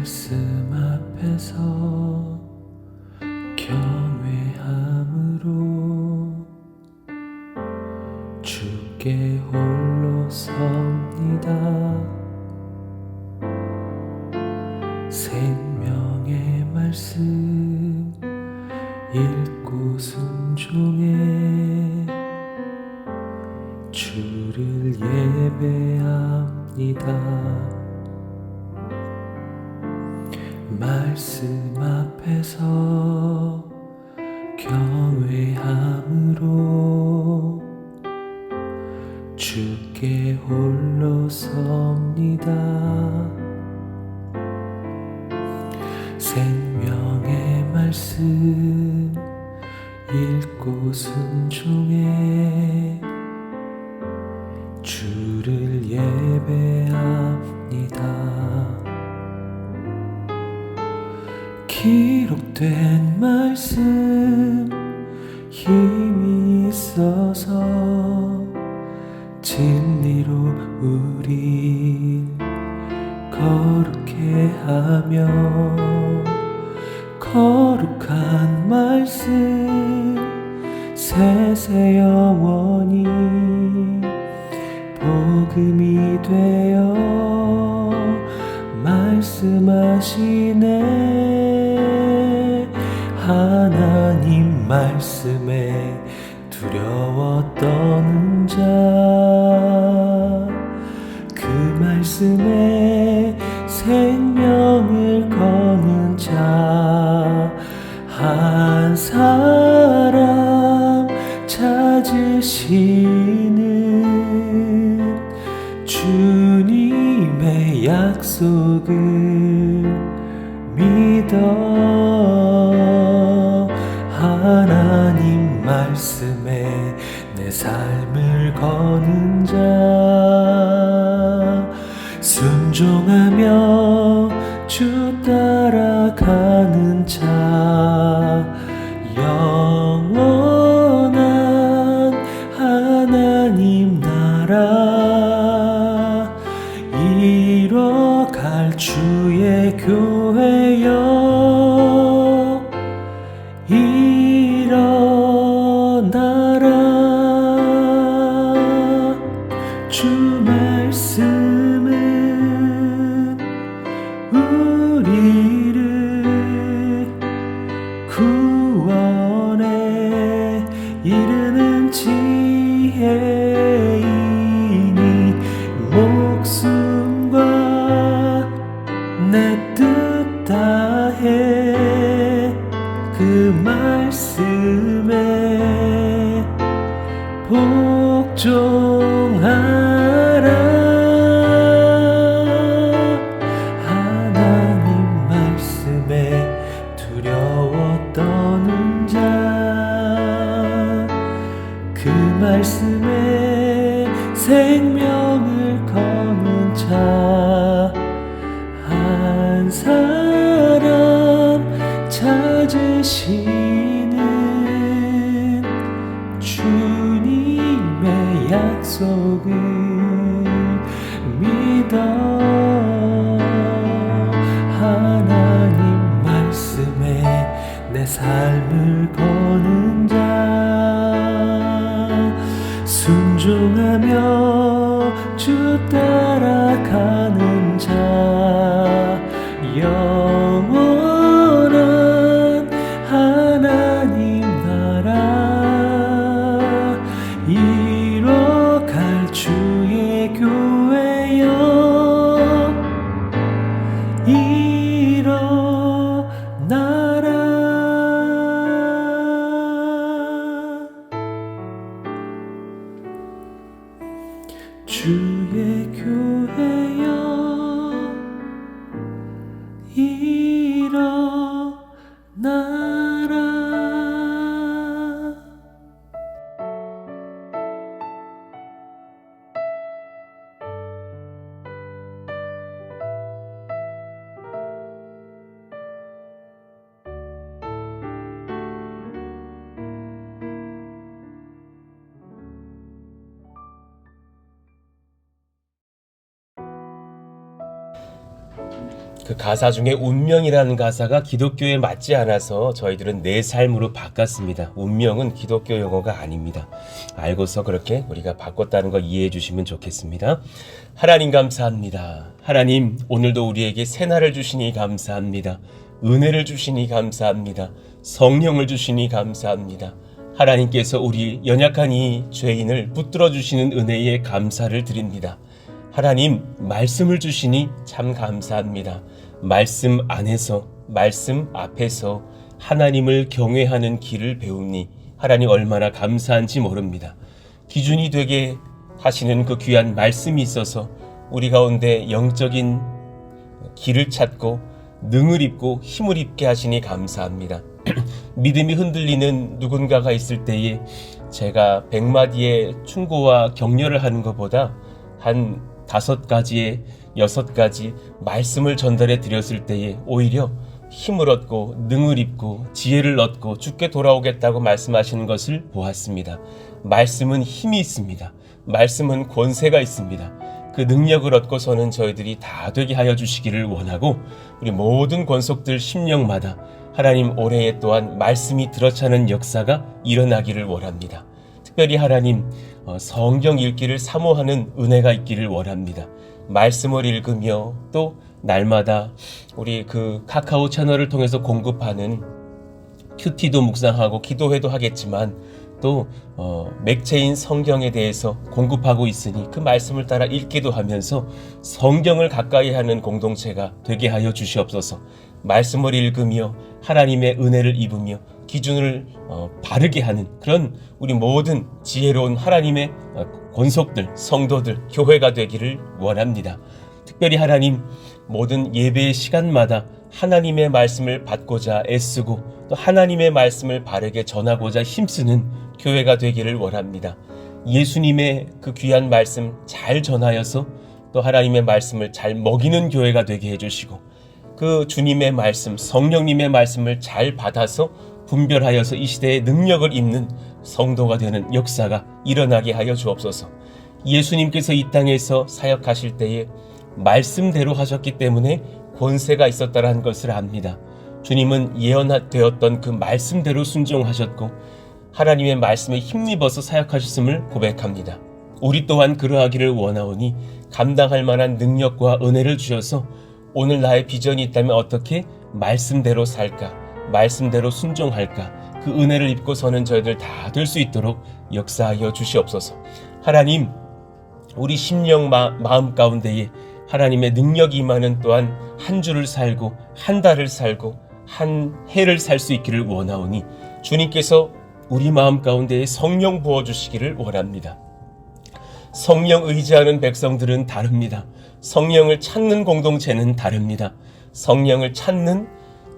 말씀 앞에서 경외함으로 주께 홀로 섭니다. 생명의 말씀 읽고 순종해 주를 예배합니다. 말씀 앞에서 경외함으로 주께 홀로 섭니다. 생명의 말씀 읽고 순종해 주를 예배합니다. 기록된 말씀 힘이 있어서 진리로 우릴 거룩해 하며 거룩한 말씀 세세 영원히 복음이 되어 말씀하시네. 하나님 말씀에 두려워 떠는 자, 그 말씀에 생명을 거는 자 한 사람 찾으시는 주님의 약속을 믿어. 하나님 말씀에 내 삶을 거는 자, 순종하며 주 따라가는 자, 영원한 하나님 나라 이뤄갈 주의 교회여 일어나라. 주 말씀은 우리를 구원에 이르는 지혜이니 목숨과 내 뜻 다해 그 말씀에 복종하라. 하나님 말씀에 두려워 떠는 자, 그 말씀에 생명을 거는 자 한 사람 찾으시는 주님의 약속을 믿어. 하나님 말씀에 내 삶을 거는 자, 순종하며 주 따라가는 자, 영원한 하나님 나라 이뤄갈 주의 교회여 일어나라. 주의 교회여 일어나라. 그 가사 중에 운명이라는 가사가 기독교에 맞지 않아서 저희들은 내 삶으로 바꿨습니다. 운명은 기독교 용어가 아닙니다. 알고서 그렇게 우리가 바꿨다는 거 이해해 주시면 좋겠습니다. 하나님 감사합니다. 하나님 오늘도 우리에게 새날을 주시니 감사합니다. 은혜를 주시니 감사합니다. 성령을 주시니 감사합니다. 하나님께서 우리 연약한 이 죄인을 붙들어 주시는 은혜에 감사를 드립니다. 하나님 말씀을 주시니 참 감사합니다. 말씀 안에서 말씀 앞에서 하나님을 경외하는 길을 배우니 하나님 얼마나 감사한지 모릅니다. 기준이 되게 하시는 그 귀한 말씀이 있어서 우리 가운데 영적인 길을 찾고 능을 입고 힘을 입게 하시니 감사합니다. 믿음이 흔들리는 누군가가 있을 때에 제가 100마디의 충고와 격려를 하는 것보다 한 5가지의 6가지 말씀을 전달해 드렸을 때에 오히려 힘을 얻고 능을 입고 지혜를 얻고 주께 돌아오겠다고 말씀하시는 것을 보았습니다. 말씀은 힘이 있습니다. 말씀은 권세가 있습니다. 그 능력을 얻고서는 저희들이 다 되게 하여 주시기를 원하고 우리 모든 권속들 심령마다 하나님 올해에 또한 말씀이 들어차는 역사가 일어나기를 원합니다. 특별히 하나님 성경 읽기를 사모하는 은혜가 있기를 원합니다. 말씀을 읽으며 또 날마다 우리 그 카카오 채널을 통해서 공급하는 큐티도 묵상하고 기도회도 하겠지만 또 맥체인 성경에 대해서 공급하고 있으니 그 말씀을 따라 읽기도 하면서 성경을 가까이 하는 공동체가 되게 하여 주시옵소서. 말씀을 읽으며 하나님의 은혜를 입으며 기준을 바르게 하는 그런 우리 모든 지혜로운 하나님의 권속들, 성도들, 교회가 되기를 원합니다. 특별히 하나님 모든 예배의 시간마다 하나님의 말씀을 받고자 애쓰고 또 하나님의 말씀을 바르게 전하고자 힘쓰는 교회가 되기를 원합니다. 예수님의 그 귀한 말씀 잘 전하여서 또 하나님의 말씀을 잘 먹이는 교회가 되게 해주시고 그 주님의 말씀, 성령님의 말씀을 잘 받아서 분별하여서 이 시대의 능력을 입는 성도가 되는 역사가 일어나게 하여 주옵소서. 예수님께서 이 땅에서 사역하실 때에 말씀대로 하셨기 때문에 권세가 있었다는 것을 압니다. 주님은 예언되었던 그 말씀대로 순종하셨고 하나님의 말씀에 힘입어서 사역하셨음을 고백합니다. 우리 또한 그러하기를 원하오니 감당할 만한 능력과 은혜를 주셔서 오늘 나의 비전이 있다면 어떻게 말씀대로 살까? 말씀대로 순종할까? 그 은혜를 입고서는 저희들 다 될 수 있도록 역사하여 주시옵소서. 하나님, 우리 심령 마음 가운데에 하나님의 능력이 임하는 또한 한 주를 살고 한 달을 살고 한 해를 살 수 있기를 원하오니 주님께서 우리 마음 가운데에 성령 부어주시기를 원합니다. 성령 의지하는 백성들은 다릅니다. 성령을 찾는 공동체는 다릅니다. 성령을 찾는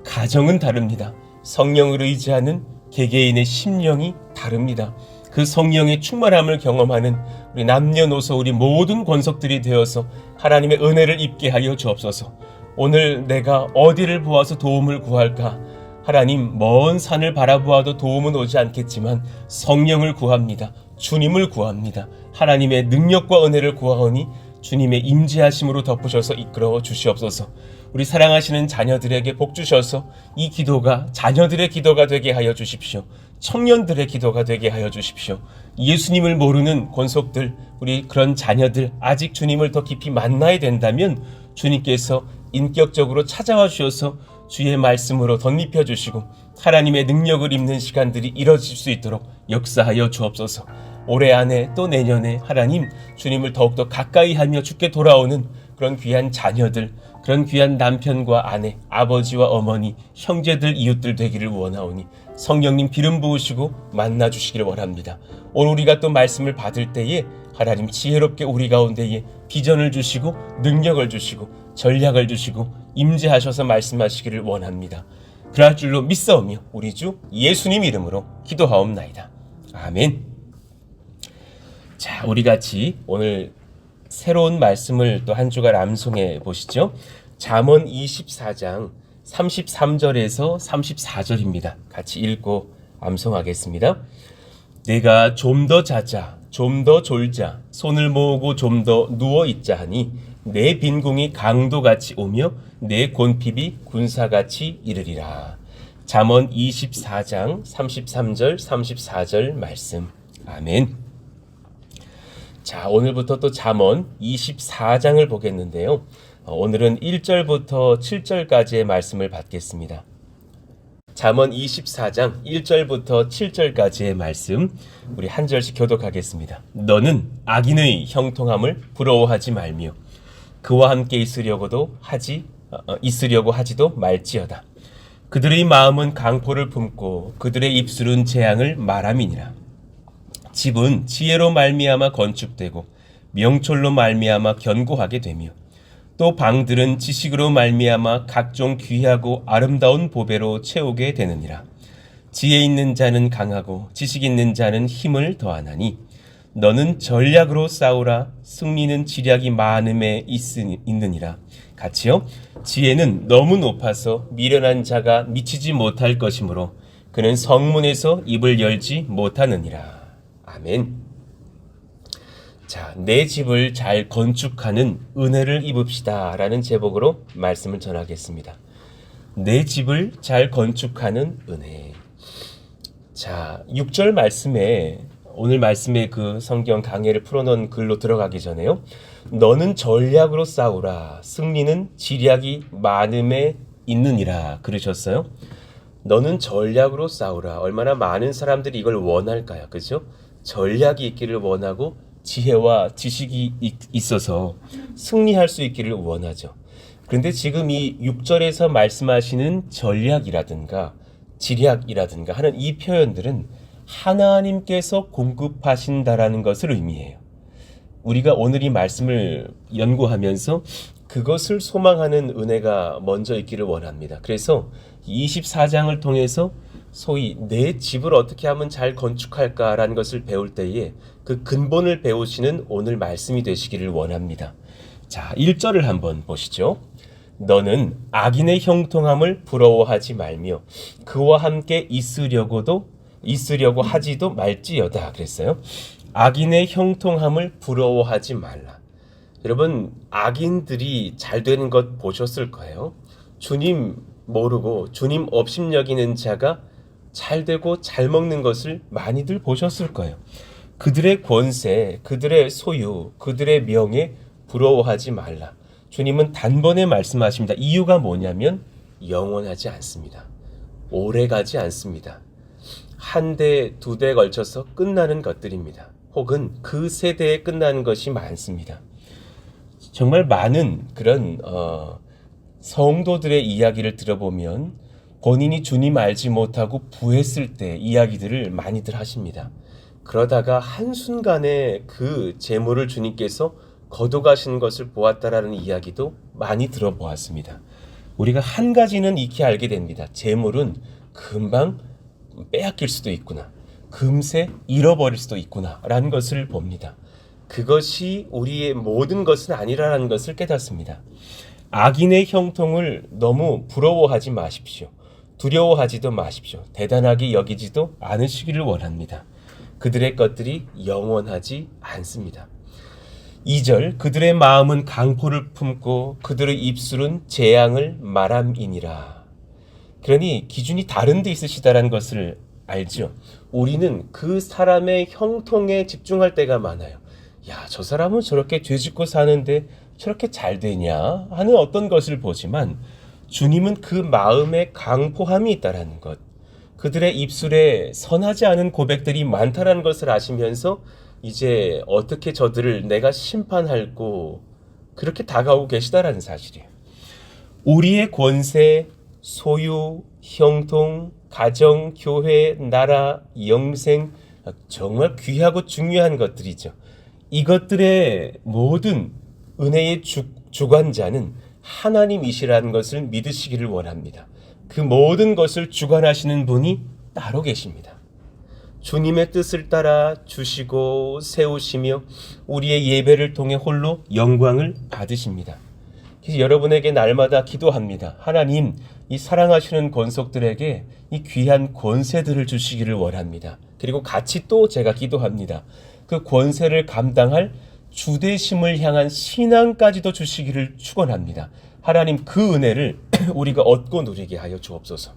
가정은 다릅니다. 성령을 의지하는 개개인의 심령이 다릅니다. 그 성령의 충만함을 경험하는 우리 남녀노소 우리 모든 권속들이 되어서 하나님의 은혜를 입게 하여 주옵소서. 오늘 내가 어디를 보아서 도움을 구할까? 하나님, 먼 산을 바라보아도 도움은 오지 않겠지만 성령을 구합니다. 주님을 구합니다. 하나님의 능력과 은혜를 구하오니 주님의 임재하심으로 덮으셔서 이끌어 주시옵소서. 우리 사랑하시는 자녀들에게 복 주셔서 이 기도가 자녀들의 기도가 되게 하여 주십시오. 청년들의 기도가 되게 하여 주십시오. 예수님을 모르는 권속들, 우리 그런 자녀들 아직 주님을 더 깊이 만나야 된다면 주님께서 인격적으로 찾아와 주셔서 주의 말씀으로 덧입혀 주시고 하나님의 능력을 입는 시간들이 이뤄질 수 있도록 역사하여 주옵소서. 올해 안에 또 내년에 하나님 주님을 더욱더 가까이 하며 주께 돌아오는 그런 귀한 자녀들, 그런 귀한 남편과 아내, 아버지와 어머니, 형제들, 이웃들 되기를 원하오니 성령님 기름 부으시고 만나 주시기를 원합니다. 오늘 우리가 또 말씀을 받을 때에 하나님 지혜롭게 우리 가운데에 비전을 주시고 능력을 주시고 전략을 주시고 임재하셔서 말씀하시기를 원합니다. 그럴 줄로 믿사오며 우리 주 예수님 이름으로 기도하옵나이다. 아멘. 자, 우리 같이 오늘 새로운 말씀을 또 한 주간 암송해 보시죠. 잠언 24장 33절에서 34절입니다. 같이 읽고 암송하겠습니다. 내가 좀 더 자자, 좀 더 졸자, 손을 모으고 좀 더 누워 있자 하니 내 빈궁이 강도같이 오며 내 곤핍이 군사같이 이르리라. 잠언 24장 33절 34절 말씀. 아멘. 자, 오늘부터 또 잠언 24장을 보겠는데요. 오늘은 1절부터 7절까지의 말씀을 받겠습니다. 잠언 24장 1절부터 7절까지의 말씀, 우리 한 절씩 교독하겠습니다. 너는 악인의 형통함을 부러워하지 말며 그와 함께 있으려고 하지도 말지어다. 그들의 마음은 강포를 품고 그들의 입술은 재앙을 말함이니라. 집은 지혜로 말미암아 건축되고 명철로 말미암아 견고하게 되며 또 방들은 지식으로 말미암아 각종 귀하고 아름다운 보배로 채우게 되느니라. 지혜 있는 자는 강하고 지식 있는 자는 힘을 더하나니 너는 전략으로 싸우라. 승리는 지략이 많음에 있느니라. 같이요. 지혜는 너무 높아서 미련한 자가 미치지 못할 것이므로 그는 성문에서 입을 열지 못하느니라. 아멘. 자, 내 집을 잘 건축하는 은혜를 입읍시다 라는 제목으로 말씀을 전하겠습니다. 내 집을 잘 건축하는 은혜. 자, 6절 말씀에, 오늘 말씀에 그 성경 강해를 풀어놓은 글로 들어가기 전에요. 너는 전략으로 싸우라. 승리는 지략이 많음에 있느니라. 그러셨어요. 너는 전략으로 싸우라. 얼마나 많은 사람들이 이걸 원할까요? 그죠? 전략이 있기를 원하고 지혜와 지식이 있어서 승리할 수 있기를 원하죠. 그런데 지금 이 6절에서 말씀하시는 전략이라든가 지략이라든가 하는 이 표현들은 하나님께서 공급하신다라는 것을 의미해요. 우리가 오늘 이 말씀을 연구하면서 그것을 소망하는 은혜가 먼저 있기를 원합니다. 그래서 24장을 통해서 소위 내 집을 어떻게 하면 잘 건축할까라는 것을 배울 때에 그 근본을 배우시는 오늘 말씀이 되시기를 원합니다. 자, 1절을 한번 보시죠. 너는 악인의 형통함을 부러워하지 말며 그와 함께 있으려고 하지도 말지어다 그랬어요. 악인의 형통함을 부러워하지 말라. 여러분, 악인들이 잘 되는 것 보셨을 거예요. 주님 모르고 주님 업심 여기는 자가 잘 되고 잘 먹는 것을 많이들 보셨을 거예요. 그들의 권세, 그들의 소유, 그들의 명예 부러워하지 말라. 주님은 단번에 말씀하십니다. 이유가 뭐냐면 영원하지 않습니다. 오래가지 않습니다. 한 대, 두 대에 걸쳐서 끝나는 것들입니다. 혹은 그 세대에 끝나는 것이 많습니다. 정말 많은 그런 성도들의 이야기를 들어보면 본인이 주님 알지 못하고 부했을 때 이야기들을 많이들 하십니다. 그러다가 한순간에 그 재물을 주님께서 거둬가시는 것을 보았다라는 이야기도 많이 들어보았습니다. 우리가 한 가지는 익히 알게 됩니다. 재물은 금방 빼앗길 수도 있구나. 금세 잃어버릴 수도 있구나 라는 것을 봅니다. 그것이 우리의 모든 것은 아니라는 것을 깨닫습니다. 악인의 형통을 너무 부러워하지 마십시오. 두려워하지도 마십시오. 대단하게 여기지도 않으시기를 원합니다. 그들의 것들이 영원하지 않습니다. 2절, 그들의 마음은 강포를 품고 그들의 입술은 재앙을 말함이니라. 그러니 기준이 다른 데 있으시다라는 것을 알죠. 우리는 그 사람의 형통에 집중할 때가 많아요. 야, 저 사람은 저렇게 죄짓고 사는데 저렇게 잘 되냐 하는 어떤 것을 보지만 주님은 그 마음에 강포함이 있다라는 것, 그들의 입술에 선하지 않은 고백들이 많다라는 것을 아시면서 이제 어떻게 저들을 내가 심판할고 그렇게 다가오고 계시다라는 사실이에요. 우리의 권세, 소유, 형통, 가정, 교회, 나라, 영생, 정말 귀하고 중요한 것들이죠. 이것들의 모든 은혜의 주관자는 하나님이시라는 것을 믿으시기를 원합니다. 그 모든 것을 주관하시는 분이 따로 계십니다. 주님의 뜻을 따라 주시고 세우시며 우리의 예배를 통해 홀로 영광을 받으십니다. 그래서 여러분에게 날마다 기도합니다. 하나님, 이 사랑하시는 권속들에게 이 귀한 권세들을 주시기를 원합니다. 그리고 같이 또 제가 기도합니다. 그 권세를 감당할 주대심을 향한 신앙까지도 주시기를 축원합니다. 하나님 그 은혜를 우리가 얻고 누리게 하여 주옵소서.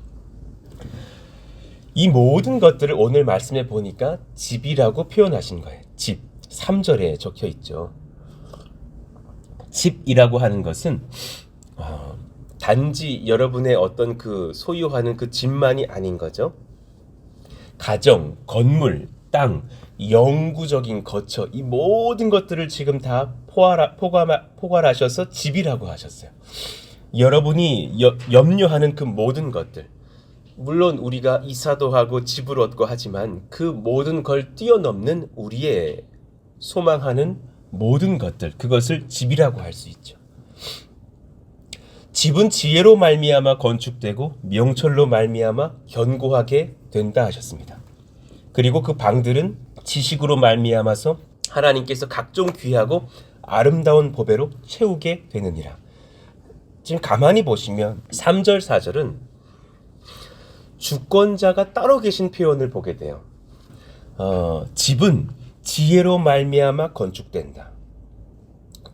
이 모든 것들을 오늘 말씀에 보니까 집이라고 표현하신 거예요. 집. 3절에 적혀 있죠. 집이라고 하는 것은 단지 여러분의 어떤 그 소유하는 그 집만이 아닌 거죠. 가정, 건물, 땅, 영구적인 거처, 이 모든 것들을 지금 다 포괄하셔서 집이라고 하셨어요. 여러분이 염려하는 그 모든 것들, 물론 우리가 이사도 하고 집을 얻고 하지만 그 모든 걸 뛰어넘는 우리의 소망하는 모든 것들, 그것을 집이라고 할 수 있죠. 집은 지혜로 말미암아 건축되고 명철로 말미암아 견고하게 된다 하셨습니다. 그리고 그 방들은 지식으로 말미암아서 하나님께서 각종 귀하고 아름다운 보배로 채우게 되느니라. 지금 가만히 보시면 3절 4절은 주권자가 따로 계신 표현을 보게 돼요. 집은 지혜로 말미암아 건축된다.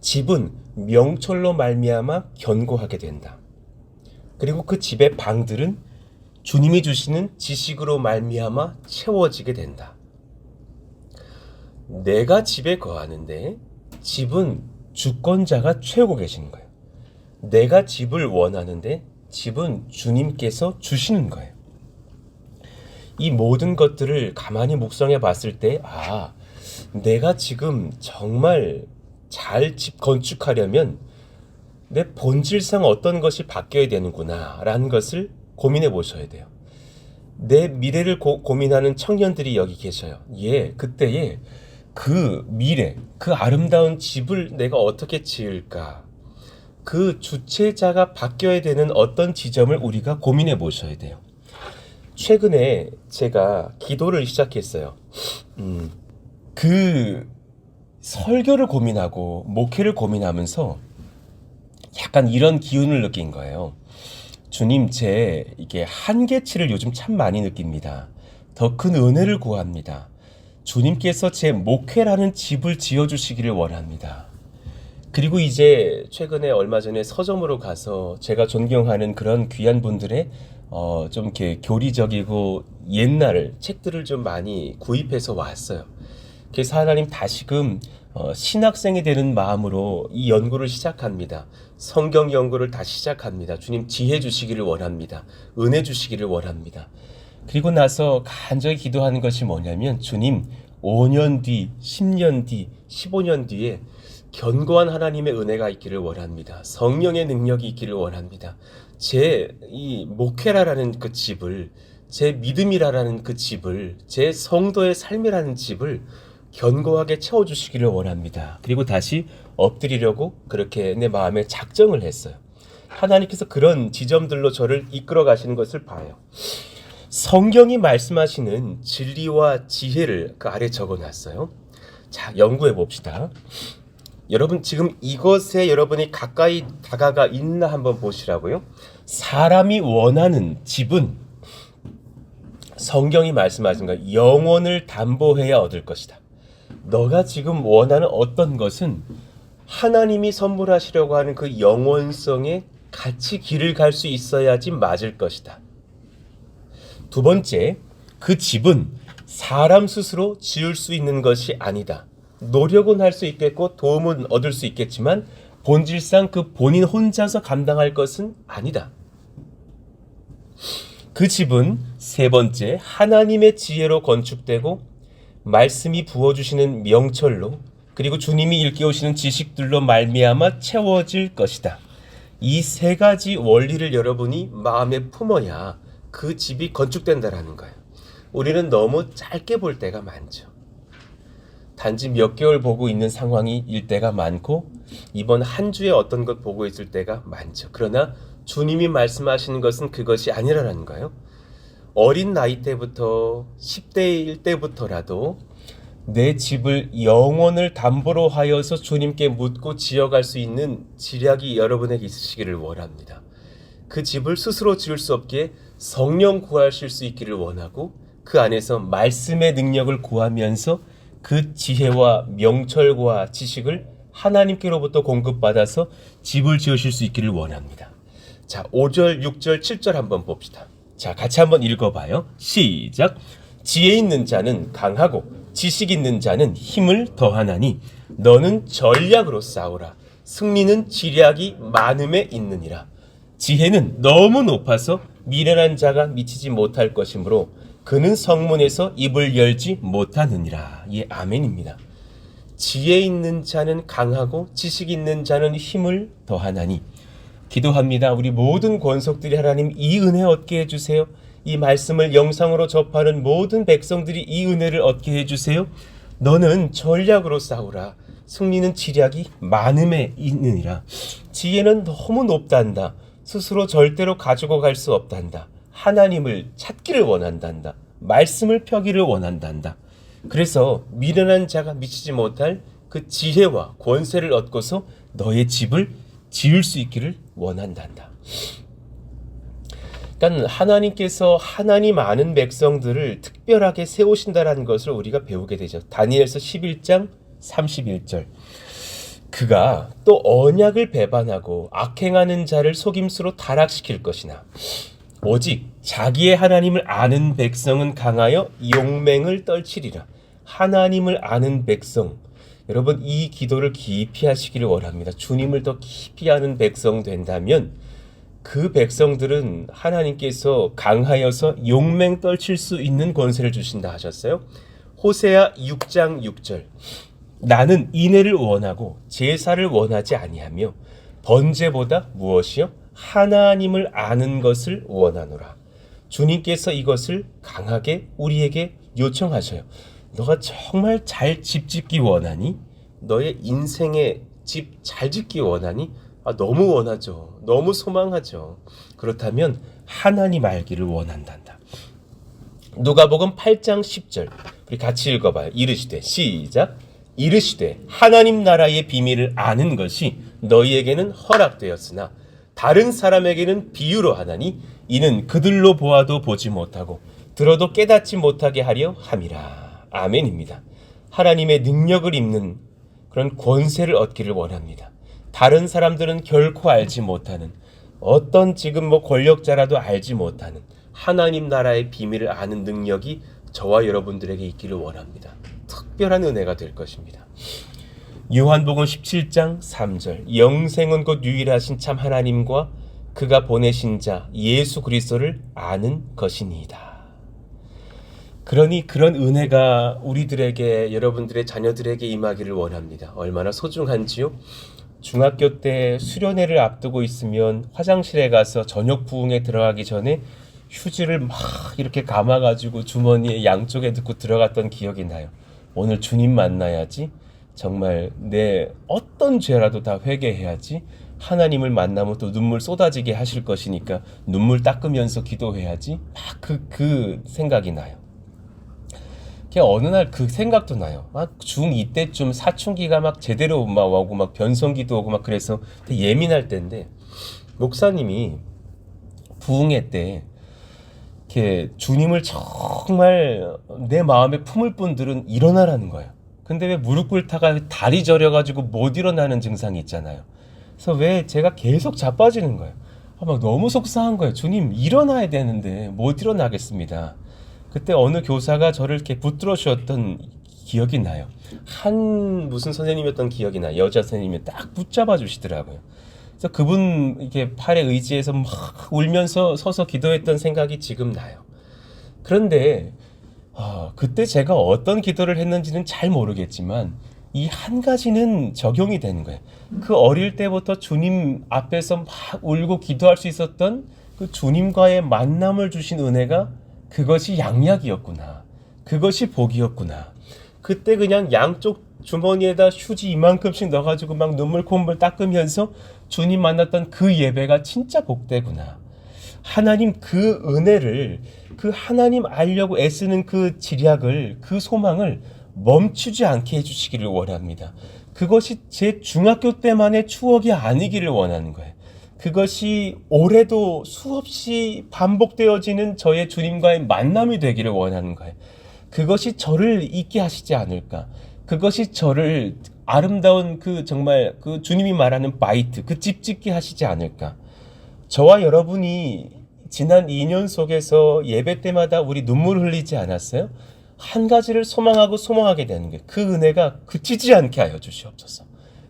집은 명철로 말미암아 견고하게 된다. 그리고 그 집의 방들은 주님이 주시는 지식으로 말미암아 채워지게 된다. 내가 집에 거하는데 집은 주권자가 채우고 계시는 거예요. 내가 집을 원하는데 집은 주님께서 주시는 거예요. 이 모든 것들을 가만히 묵상해 봤을 때, 내가 지금 정말 잘 집 건축하려면 내 본질상 어떤 것이 바뀌어야 되는구나 라는 것을 고민해 보셔야 돼요. 내 미래를 고민하는 청년들이 여기 계셔요. 그때에 그 미래, 그 아름다운 집을 내가 어떻게 지을까? 그 주체자가 바뀌어야 되는 어떤 지점을 우리가 고민해 보셔야 돼요. 최근에 제가 기도를 시작했어요. 그 설교를 고민하고 목회를 고민하면서 약간 이런 기운을 느낀 거예요. 주님, 이게 한계치를 요즘 참 많이 느낍니다. 더 큰 은혜를 구합니다. 주님께서 제 목회라는 집을 지어주시기를 원합니다. 그리고 이제 최근에 얼마 전에 서점으로 가서 제가 존경하는 그런 귀한 분들의 좀 이렇게 교리적이고 옛날 책들을 좀 많이 구입해서 왔어요. 그래서 하나님 다시금 신학생이 되는 마음으로 이 연구를 시작합니다. 성경 연구를 다시 시작합니다. 주님 지혜 주시기를 원합니다. 은혜 주시기를 원합니다. 그리고 나서 간절히 기도하는 것이 뭐냐면, 주님 5년 뒤, 10년 뒤, 15년 뒤에 견고한 하나님의 은혜가 있기를 원합니다. 성령의 능력이 있기를 원합니다. 제 이 목회라라는 그 집을, 제 믿음이라는 그 집을, 제 성도의 삶이라는 집을 견고하게 채워주시기를 원합니다. 그리고 다시 엎드리려고 그렇게 내 마음에 작정을 했어요. 하나님께서 그런 지점들로 저를 이끌어 가시는 것을 봐요. 성경이 말씀하시는 진리와 지혜를 그 아래 적어놨어요. 자, 연구해 봅시다. 여러분 지금 이것에 여러분이 가까이 다가가 있나 한번 보시라고요. 사람이 원하는 집은 성경이 말씀하신 거 영원을 담보해야 얻을 것이다. 너가 지금 원하는 어떤 것은 하나님이 선물하시려고 하는 그 영원성에 같이 길을 갈 수 있어야지 맞을 것이다. 두 번째, 그 집은 사람 스스로 지을 수 있는 것이 아니다. 노력은 할 수 있겠고 도움은 얻을 수 있겠지만 본질상 그 본인 혼자서 감당할 것은 아니다. 그 집은 세 번째, 하나님의 지혜로 건축되고 말씀이 부어주시는 명철로, 그리고 주님이 일깨우시는 지식들로 말미암아 채워질 것이다. 이 세 가지 원리를 여러분이 마음에 품어야 그 집이 건축된다라는 거예요. 우리는 너무 짧게 볼 때가 많죠. 단지 몇 개월 보고 있는 상황일 때가 많고 이번 한 주에 어떤 것 보고 있을 때가 많죠. 그러나 주님이 말씀하시는 것은 그것이 아니라는 거예요. 어린 나이 때부터 10대일 때부터라도 내 집을 영원을 담보로 하여서 주님께 묻고 지어갈 수 있는 지략이 여러분에게 있으시기를 원합니다. 그 집을 스스로 지을 수 없기에 성령 구하실 수 있기를 원하고 그 안에서 말씀의 능력을 구하면서 그 지혜와 명철과 지식을 하나님께로부터 공급받아서 집을 지으실 수 있기를 원합니다. 자, 5절, 6절, 7절 한번 봅시다. 자, 같이 한번 읽어봐요. 시작. 지혜 있는 자는 강하고 지식 있는 자는 힘을 더하나니 너는 전략으로 싸우라. 승리는 지략이 많음에 있느니라. 지혜는 너무 높아서 미련한 자가 미치지 못할 것이므로 그는 성문에서 입을 열지 못하느니라. 예, 아멘입니다. 지혜 있는 자는 강하고 지식 있는 자는 힘을 더하나니. 기도합니다. 우리 모든 권속들이 하나님 이 은혜 얻게 해주세요. 이 말씀을 영상으로 접하는 모든 백성들이 이 은혜를 얻게 해주세요. 너는 전략으로 싸우라. 승리는 지략이 많음에 있느니라. 지혜는 너무 높단다. 스스로 절대로 가지고 갈 수 없단다. 하나님을 찾기를 원한단다. 말씀을 펴기를 원한단다. 그래서 미련한 자가 미치지 못할 그 지혜와 권세를 얻고서 너의 집을 지을 수 있기를 원한단다. 그러니까 하나님께서 하나님 아는 백성들을 특별하게 세우신다라는 것을 우리가 배우게 되죠. 다니엘서 11장 31절. 그가 또 언약을 배반하고 악행하는 자를 속임수로 타락시킬 것이나 오직 자기의 하나님을 아는 백성은 강하여 용맹을 떨치리라. 하나님을 아는 백성, 여러분 이 기도를 깊이 하시기를 원합니다. 주님을 더 깊이 아는 백성 된다면 그 백성들은 하나님께서 강하여서 용맹 떨칠 수 있는 권세를 주신다 하셨어요. 호세아 6장 6절. 나는 인애를 원하고 제사를 원하지 아니하며 번제보다 무엇이요? 하나님을 아는 것을 원하노라. 주님께서 이것을 강하게 우리에게 요청하셔요. 너가 정말 잘 집 짓기 원하니? 너의 인생에 집 잘 짓기 원하니? 너무 원하죠. 너무 소망하죠. 그렇다면 하나님 알기를 원한단다. 누가복음 8장 10절 우리 같이 읽어봐요. 이르시되 시작. 이르시되 하나님 나라의 비밀을 아는 것이 너희에게는 허락되었으나 다른 사람에게는 비유로 하나니 이는 그들로 보아도 보지 못하고 들어도 깨닫지 못하게 하려 함이라. 아멘입니다. 하나님의 능력을 입는 그런 권세를 얻기를 원합니다. 다른 사람들은 결코 알지 못하는 어떤 지금 권력자라도 알지 못하는 하나님 나라의 비밀을 아는 능력이 저와 여러분들에게 있기를 원합니다. 특별한 은혜가 될 것입니다. 요한복음 17장 3절 영생은 곧 유일하신 참 하나님과 그가 보내신 자 예수 그리스도를 아는 것이니이다. 그러니 그런 은혜가 우리들에게 여러분들의 자녀들에게 임하기를 원합니다. 얼마나 소중한지요? 중학교 때 수련회를 앞두고 있으면 화장실에 가서 저녁 부흥에 들어가기 전에 휴지를 막 이렇게 감아가지고 주머니에 양쪽에 넣고 들어갔던 기억이 나요. 오늘 주님 만나야지. 정말 내 어떤 죄라도 다 회개해야지. 하나님을 만나면 또 눈물 쏟아지게 하실 것이니까 눈물 닦으면서 기도해야지. 막 그 생각이 나요. 그냥 어느 날 그 생각도 나요. 막 중2 때쯤 사춘기가 막 제대로 막 오고 막 변성기도 오고 막 그래서 되게 예민할 때인데 목사님이 부흥회 때 이렇게 주님을 정말 내 마음에 품을 분들은 일어나라는 거예요. 근데 왜 무릎 꿇다가 다리 저려가지고 못 일어나는 증상이 있잖아요. 그래서 왜 제가 계속 자빠지는 거예요. 막 너무 속상한 거예요. 주님 일어나야 되는데 못 일어나겠습니다. 그때 어느 교사가 저를 이렇게 붙들어 주었던 기억이 나요. 한 무슨 선생님이었던 기억이 나요. 여자 선생님이 딱 붙잡아 주시더라고요. 그래서 그분 이렇게 팔에 의지해서 막 울면서 서서 기도했던 생각이 지금 나요. 그런데 그때 제가 어떤 기도를 했는지는 잘 모르겠지만 이 한 가지는 적용이 되는 거예요. 그 어릴 때부터 주님 앞에서 막 울고 기도할 수 있었던 그 주님과의 만남을 주신 은혜가 그것이 양약이었구나. 그것이 복이었구나. 그때 그냥 양쪽 주머니에다 휴지 이만큼씩 넣어가지고 막 눈물 콧물 닦으면서 주님 만났던 그 예배가 진짜 복되구나. 하나님 그 은혜를, 그 하나님 알려고 애쓰는 그 지략을, 그 소망을 멈추지 않게 해주시기를 원합니다. 그것이 제 중학교 때만의 추억이 아니기를 원하는 거예요. 그것이 올해도 수없이 반복되어지는 저의 주님과의 만남이 되기를 원하는 거예요. 그것이 저를 있게 하시지 않을까? 그것이 저를 아름다운 그 정말 그 주님이 말하는 바이트, 그 집 짓게 하시지 않을까? 저와 여러분이 지난 2년 속에서 예배 때마다 우리 눈물 흘리지 않았어요? 한 가지를 소망하게 되는 게 그 은혜가 그치지 않게 하여 주시옵소서.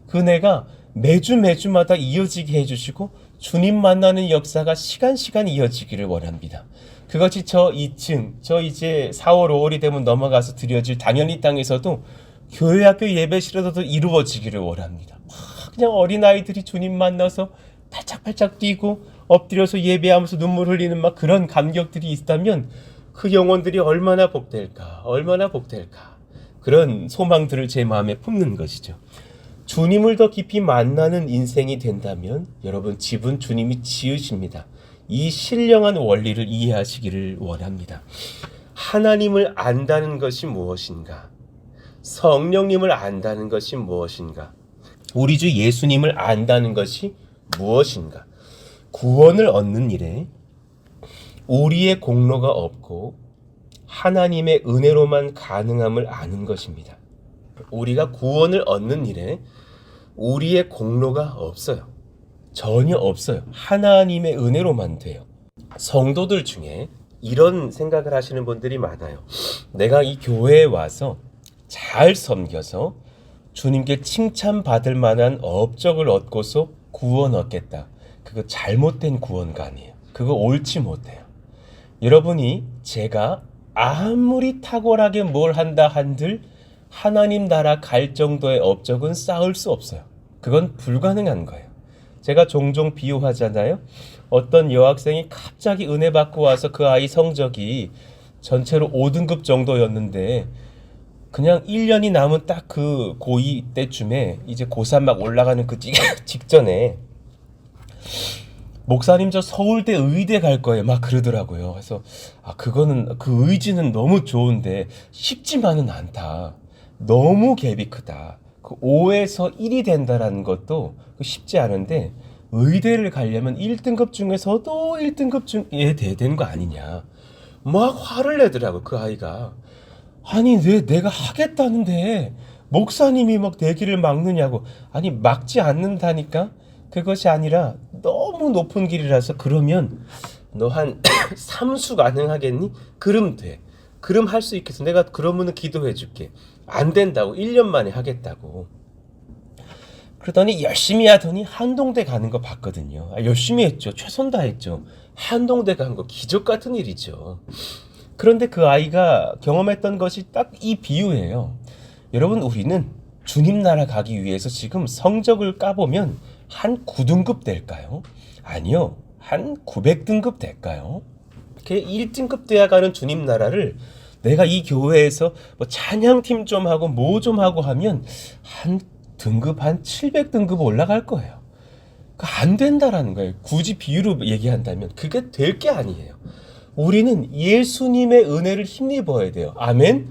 그 은혜가 매주마다 이어지게 해주시고 주님 만나는 역사가 시간 이어지기를 원합니다. 그것이 저 이제 4월 5월이 되면 넘어가서 드려질 당연히 땅에서도 교회 학교 예배실에서도 이루어지기를 원합니다. 그냥 어린아이들이 주님 만나서 팔짝팔짝 뛰고 엎드려서 예배하면서 눈물 흘리는 막 그런 감격들이 있다면 그 영혼들이 얼마나 복될까, 그런 소망들을 제 마음에 품는 것이죠. 주님을 더 깊이 만나는 인생이 된다면 여러분, 집은 주님이 지으십니다. 이 신령한 원리를 이해하시기를 원합니다. 하나님을 안다는 것이 무엇인가? 성령님을 안다는 것이 무엇인가? 우리 주 예수님을 안다는 것이 무엇인가? 구원을 얻는 일에 우리의 공로가 없고 하나님의 은혜로만 가능함을 아는 것입니다. 우리가 구원을 얻는 일에 우리의 공로가 없어요. 전혀 없어요. 하나님의 은혜로만 돼요. 성도들 중에 이런 생각을 하시는 분들이 많아요. 내가 이 교회에 와서 잘 섬겨서 주님께 칭찬받을 만한 업적을 얻고서 구원 얻겠다. 그거 잘못된 구원관이에요. 그거 옳지 못해요. 여러분이 제가 아무리 탁월하게 뭘 한다 한들 하나님 나라 갈 정도의 업적은 쌓을 수 없어요. 그건 불가능한 거예요. 제가 종종 비유하잖아요. 어떤 여학생이 갑자기 은혜 받고 와서 그 아이 성적이 전체로 5등급 정도였는데 그냥 1년이 남은 딱 그 고2 때쯤에 이제 고3 막 올라가는 그 직전에 목사님 저 서울대 의대 갈 거예요 막 그러더라고요. 그래서 그거는 그 의지는 너무 좋은데 쉽지만은 않다. 너무 갭이 크다. 그 5에서 1이 된다라는 것도 쉽지 않은데 의대를 가려면 1등급 중에서도 1등급 중에 돼야 되는 거 아니냐. 막 화를 내더라고 그 아이가. 아니 왜 내가 하겠다는데 목사님이 막 내 길을 막느냐고. 아니 막지 않는다니까. 그것이 아니라 너무 높은 길이라서 그러면 너 한 삼수 가능하겠니? 그럼 돼. 그럼 할 수 있겠어. 내가 그러면은 기도해 줄게. 안 된다고. 1년 만에 하겠다고. 그러더니 열심히 하더니 한동대 가는 거 봤거든요. 열심히 했죠. 최선 다했죠. 한동대 간 거 기적 같은 일이죠. 그런데 그 아이가 경험했던 것이 딱 이 비유예요. 여러분, 우리는 주님 나라 가기 위해서 지금 성적을 까보면 한 9등급 될까요? 아니요. 한 900등급 될까요? 1등급 돼야 가는 주님 나라를 내가 이 교회에서 뭐 찬양팀 좀 하고 뭐 좀 하고 하면 한 등급 한 700등급 올라갈 거예요. 안 된다라는 거예요. 굳이 비유로 얘기한다면 그게 될 게 아니에요. 우리는 예수님의 은혜를 힘입어야 돼요. 아멘.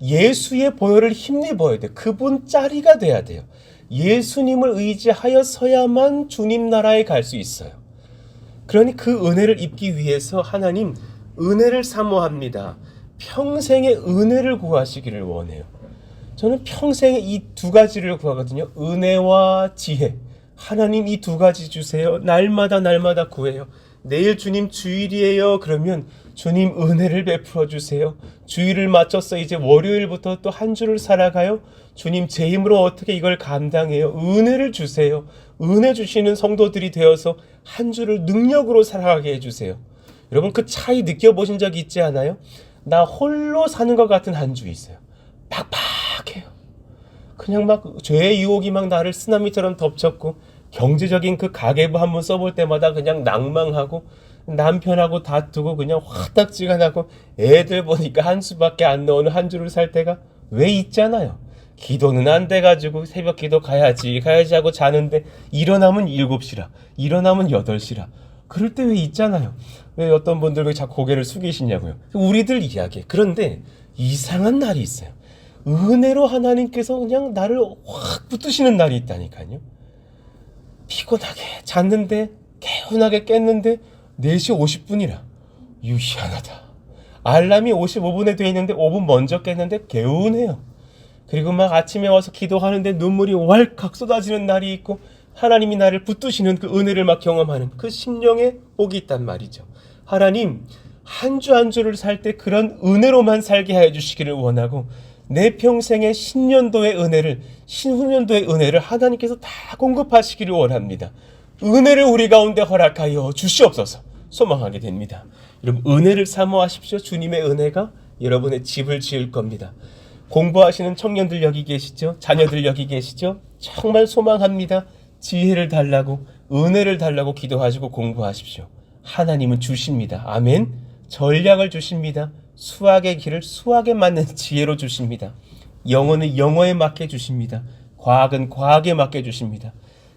예수의 보혈을 힘입어야 돼요. 그분 짜리가 돼야 돼요. 예수님을 의지하여서야만 주님 나라에 갈 수 있어요. 그러니 그 은혜를 입기 위해서 하나님 은혜를 사모합니다. 평생의 은혜를 구하시기를 원해요. 저는 평생에 이 두 가지를 구하거든요. 은혜와 지혜. 하나님 이 두 가지 주세요. 날마다 구해요. 내일 주님 주일이에요. 그러면 주님 은혜를 베풀어 주세요. 주일을 마쳤어. 이제 월요일부터 또 한 주를 살아가요. 주님 제 힘으로 어떻게 이걸 감당해요. 은혜를 주세요. 은혜 주시는 성도들이 되어서 한 주를 능력으로 살아가게 해주세요. 여러분 그 차이 느껴보신 적이 있지 않아요? 나 홀로 사는 것 같은 한 주 있어요. 팍팍해요. 그냥 막 죄의 유혹이 막 나를 쓰나미처럼 덮쳤고 경제적인 그 가계부 한번 써볼 때마다 그냥 낭망하고 남편하고 다투고 그냥 화딱지가 나고 애들 보니까 한 수밖에 안 나오는 한 주를 살 때가 왜 있잖아요. 기도는 안 돼가지고 새벽 기도 가야지 하고 자는데 일어나면 7시라 일어나면 8시라 그럴 때 왜 있잖아요. 왜 어떤 분들 왜 자꾸 고개를 숙이시냐고요. 우리들 이야기. 그런데 이상한 날이 있어요. 은혜로 하나님께서 그냥 나를 확 붙드시는 날이 있다니까요. 피곤하게 잤는데 개운하게 깼는데 4시 50분이라 희한하다. 알람이 55분에 돼 있는데 5분 먼저 깼는데 개운해요. 그리고 막 아침에 와서 기도하는데 눈물이 왈칵 쏟아지는 날이 있고 하나님이 나를 붙드시는 그 은혜를 막 경험하는 그 심령의 복이 있단 말이죠. 하나님, 한 주 한 주를 살 때 그런 은혜로만 살게 하여 주시기를 원하고 내 평생의 신년도의 은혜를, 신후년도의 은혜를 하나님께서 다 공급하시기를 원합니다. 은혜를 우리 가운데 허락하여 주시옵소서 소망하게 됩니다. 여러분, 은혜를 사모하십시오. 주님의 은혜가 여러분의 집을 지을 겁니다. 공부하시는 청년들 여기 계시죠? 자녀들 여기 계시죠? 정말 소망합니다. 지혜를 달라고, 은혜를 달라고 기도하시고 공부하십시오. 하나님은 주십니다. 아멘. 전략을 주십니다. 수학의 길을 수학에 맞는 지혜로 주십니다. 영어는 영어에 맞게 주십니다. 과학은 과학에 맞게 주십니다.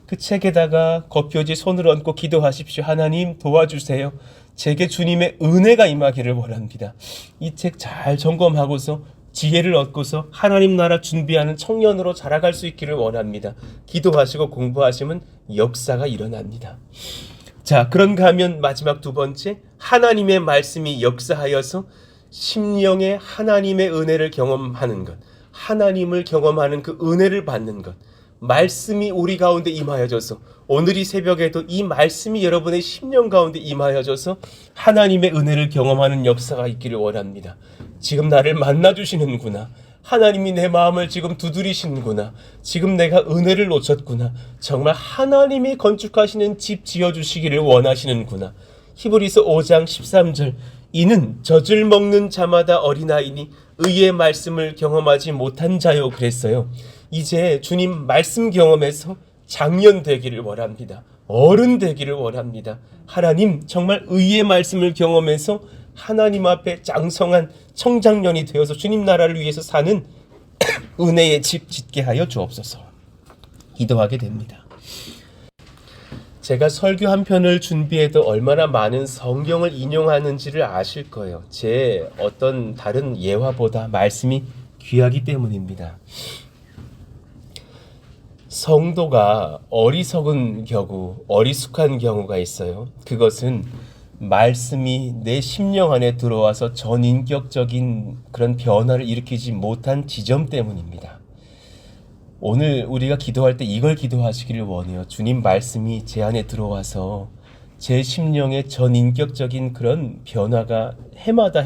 그 책에다가 겉표지 손을 얹고 기도하십시오. 하나님 도와주세요. 제게 주님의 은혜가 임하기를 원합니다. 이 책 잘 점검하고서 지혜를 얻고서 하나님 나라 준비하는 청년으로 자라갈 수 있기를 원합니다. 기도하시고 공부하시면 역사가 일어납니다. 자, 그런가 하면 마지막 두 번째, 하나님의 말씀이 역사하여서 심령의 하나님의 은혜를 경험하는 것, 하나님을 경험하는 그 은혜를 받는 것, 말씀이 우리 가운데 임하여져서 오늘 이 새벽에도 이 말씀이 여러분의 심령 가운데 임하여져서 하나님의 은혜를 경험하는 역사가 있기를 원합니다. 지금 나를 만나주시는구나. 하나님이 내 마음을 지금 두드리시는구나. 지금 내가 은혜를 놓쳤구나. 정말 하나님이 건축하시는 집 지어주시기를 원하시는구나. 히브리서 5장 13절, 이는 젖을 먹는 자마다 어린아이니 의의 말씀을 경험하지 못한 자요 그랬어요. 이제 주님 말씀 경험에서 장년 되기를 원합니다. 어른 되기를 원합니다. 하나님, 정말 의의 말씀을 경험해서 하나님 앞에 장성한 청장년이 되어서 주님 나라를 위해서 사는 은혜의 집 짓게 하여 주옵소서. 기도하게 됩니다. 제가 설교 한 편을 준비해도 얼마나 많은 성경을 인용하는지를 아실 거예요. 제 어떤 다른 예화보다 말씀이 귀하기 때문입니다. 성도가 어리석은 경우, 어리숙한 경우가 있어요. 그것은 말씀이 내 심령 안에 들어와서 전인격적인 그런 변화를 일으키지 못한 지점 때문입니다. 오늘 우리가 기도할 때 이걸 기도하시기를 원해요. 주님 말씀이 제 안에 들어와서 제 심령의 전인격적인 그런 변화가 해마다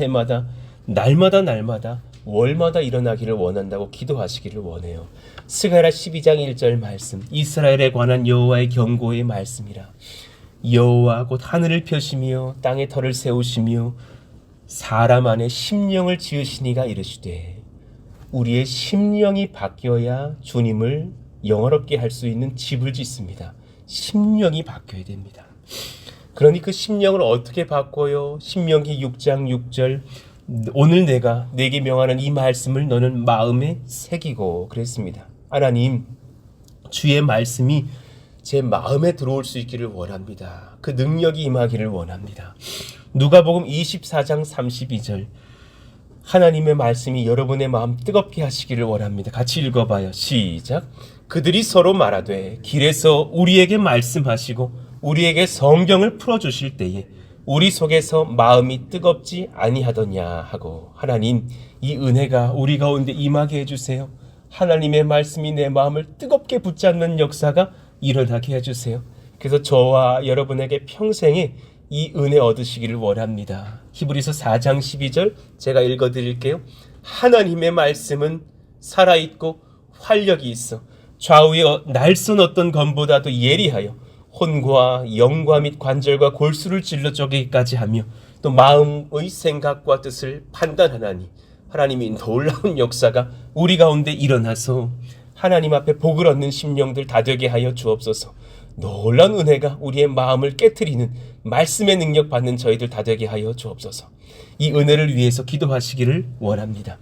날마다 월마다 일어나기를 원한다고 기도하시기를 원해요. 스가랴 12장 1절 말씀, 이스라엘에 관한 여호와의 경고의 말씀이라. 여호와 곧 하늘을 펴시며 땅에 터를 세우시며 사람 안에 심령을 지으시니가 이르시되, 우리의 심령이 바뀌어야 주님을 영화롭게 할 수 있는 집을 짓습니다. 심령이 바뀌어야 됩니다. 그러니 그 심령을 어떻게 바꿔요? 신명기 6장 6절, 오늘 내가 네게 명하는 이 말씀을 너는 마음에 새기고 그랬습니다. 하나님, 주의 말씀이 제 마음에 들어올 수 있기를 원합니다. 그 능력이 임하기를 원합니다. 누가복음 24장 32절, 하나님의 말씀이 여러분의 마음 뜨겁게 하시기를 원합니다. 같이 읽어봐요. 시작. 그들이 서로 말하되 길에서 우리에게 말씀하시고 우리에게 성경을 풀어주실 때에 우리 속에서 마음이 뜨겁지 아니하더냐 하고. 하나님, 이 은혜가 우리 가운데 임하게 해주세요. 하나님의 말씀이 내 마음을 뜨겁게 붙잡는 역사가 일어나게 해주세요. 그래서 저와 여러분에게 평생에 이 은혜 얻으시기를 원합니다. 히브리서 4장 12절 제가 읽어드릴게요. 하나님의 말씀은 살아있고 활력이 있어 좌우의 날선 어떤 검보다도 예리하여 혼과 영과 및 관절과 골수를 찔러 쪼개기까지 하며 또 마음의 생각과 뜻을 판단하나니. 하나님이 놀라운 역사가 우리 가운데 일어나서 하나님 앞에 복을 얻는 심령들 다 되게 하여 주옵소서. 놀라운 은혜가 우리의 마음을 깨트리는 말씀의 능력 받는 저희들 다 되게 하여 주옵소서. 이 은혜를 위해서 기도하시기를 원합니다.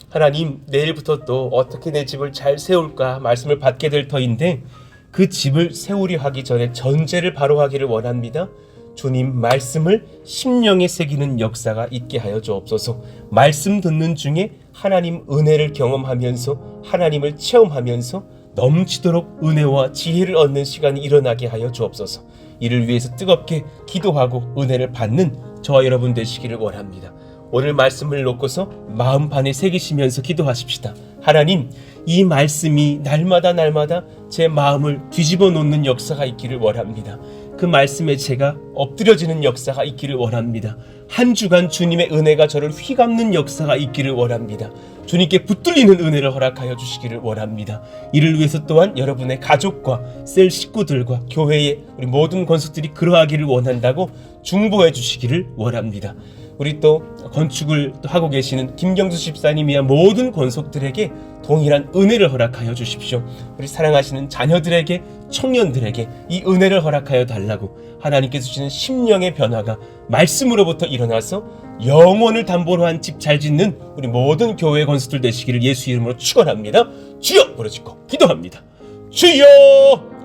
하나님, 내일부터 또 어떻게 내 집을 잘 세울까 말씀을 받게 될 터인데, 그 집을 세우려 하기 전에 전제를 바로 하기를 원합니다. 주님 말씀을 심령에 새기는 역사가 있게 하여 주옵소서. 말씀 듣는 중에 하나님 은혜를 경험하면서 하나님을 체험하면서 넘치도록 은혜와 지혜를 얻는 시간이 일어나게 하여 주옵소서. 이를 위해서 뜨겁게 기도하고 은혜를 받는 저와 여러분 되시기를 원합니다. 오늘 말씀을 놓고서 마음판에 새기시면서 기도하십시다. 하나님, 이 말씀이 날마다 제 마음을 뒤집어 놓는 역사가 있기를 원합니다. 그 말씀에 제가 엎드려지는 역사가 있기를 원합니다. 한 주간 주님의 은혜가 저를 휘감는 역사가 있기를 원합니다. 주님께 붙들리는 은혜를 허락하여 주시기를 원합니다. 이를 위해서 또한 여러분의 가족과 셀 식구들과 교회의 우리 모든 권속들이 그러하기를 원한다고 중보해 주시기를 원합니다. 우리 또 건축을 또 하고 계시는 김경수 집사님이야 모든 권속들에게 동일한 은혜를 허락하여 주십시오. 우리 사랑하시는 자녀들에게, 청년들에게 이 은혜를 허락하여 달라고 하나님께서 주시는 심령의 변화가 말씀으로부터 일어나서 영원을 담보로 한 집 잘 짓는 우리 모든 교회 권속들 되시기를 예수 이름으로 축원합니다. 주여 부르짖고 기도합니다. 주여,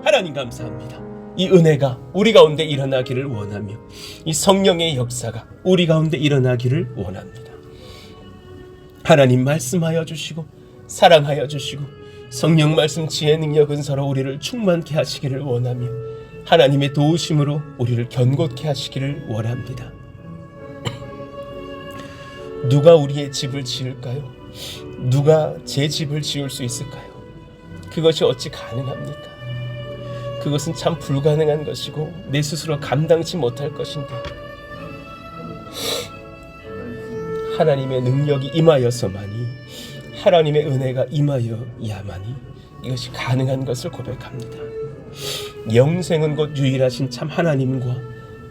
하나님 감사합니다. 이 은혜가 우리 가운데 일어나기를 원하며 이 성령의 역사가 우리 가운데 일어나기를 원합니다. 하나님 말씀하여 주시고 사랑하여 주시고 성령 말씀 지혜 능력은 서로 우리를 충만케 하시기를 원하며 하나님의 도우심으로 우리를 견고케 하시기를 원합니다. 누가 우리의 집을 지을까요? 누가 제 집을 지을 수 있을까요? 그것이 어찌 가능합니까? 그것은 참 불가능한 것이고 내 스스로 감당치 못할 것인데 하나님의 능력이 임하여서만이, 하나님의 은혜가 임하여야만이 이것이 가능한 것을 고백합니다. 영생은 곧 유일하신 참 하나님과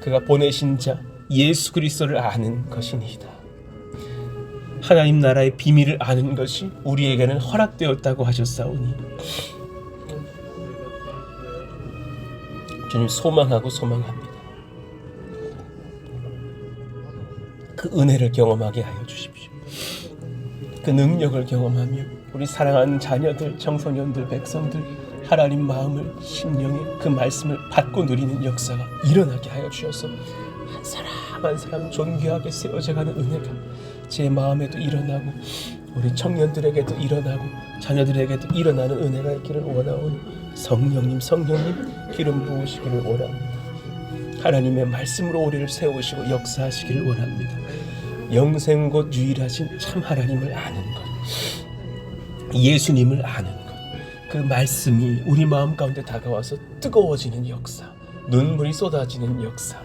그가 보내신 자 예수 그리스도를 아는 것이니이다. 하나님 나라의 비밀을 아는 것이 우리에게는 허락되었다고 하셨사오니 주님 소망합니다. 그 은혜를 경험하게 하여 주십시오. 그 능력을 경험하며 우리 사랑하는 자녀들, 청소년들, 백성들 하나님 마음을, 심령에 그 말씀을 받고 누리는 역사가 일어나게 하여 주셔서 한 사람 한 사람 존귀하게 세워져가는 은혜가 제 마음에도 일어나고 우리 청년들에게도 일어나고 자녀들에게도 일어나는 은혜가 있기를 원하오니 성령님 기름 부으시기를 원합니다. 하나님의 말씀으로 우리를 세우시고 역사하시기를 원합니다. 영생 곧 유일하신 참 하나님을 아는 것, 예수님을 아는 것, 그 말씀이 우리 마음 가운데 다가와서 뜨거워지는 역사, 눈물이 쏟아지는 역사,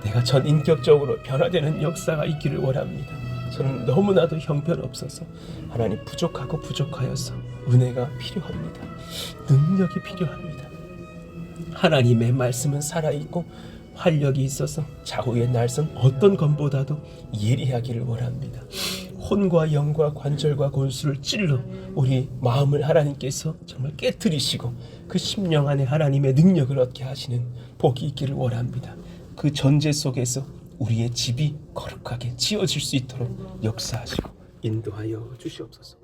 내가 전인격적으로 변화되는 역사가 있기를 원합니다. 저는 너무나도 형편없어서 하나님 부족하여서 은혜가 필요합니다. 능력이 필요합니다. 하나님의 말씀은 살아있고 활력이 있어서 좌우의 날선 어떤 검보다도 예리하기를 원합니다. 혼과 영과 관절과 골수를 찔러 우리 마음을 하나님께서 정말 깨트리시고 그 심령 안에 하나님의 능력을 얻게 하시는 복이 있기를 원합니다. 그 전제 속에서 우리의 집이 거룩하게 지어질 수 있도록 역사하시고 인도하여 주시옵소서.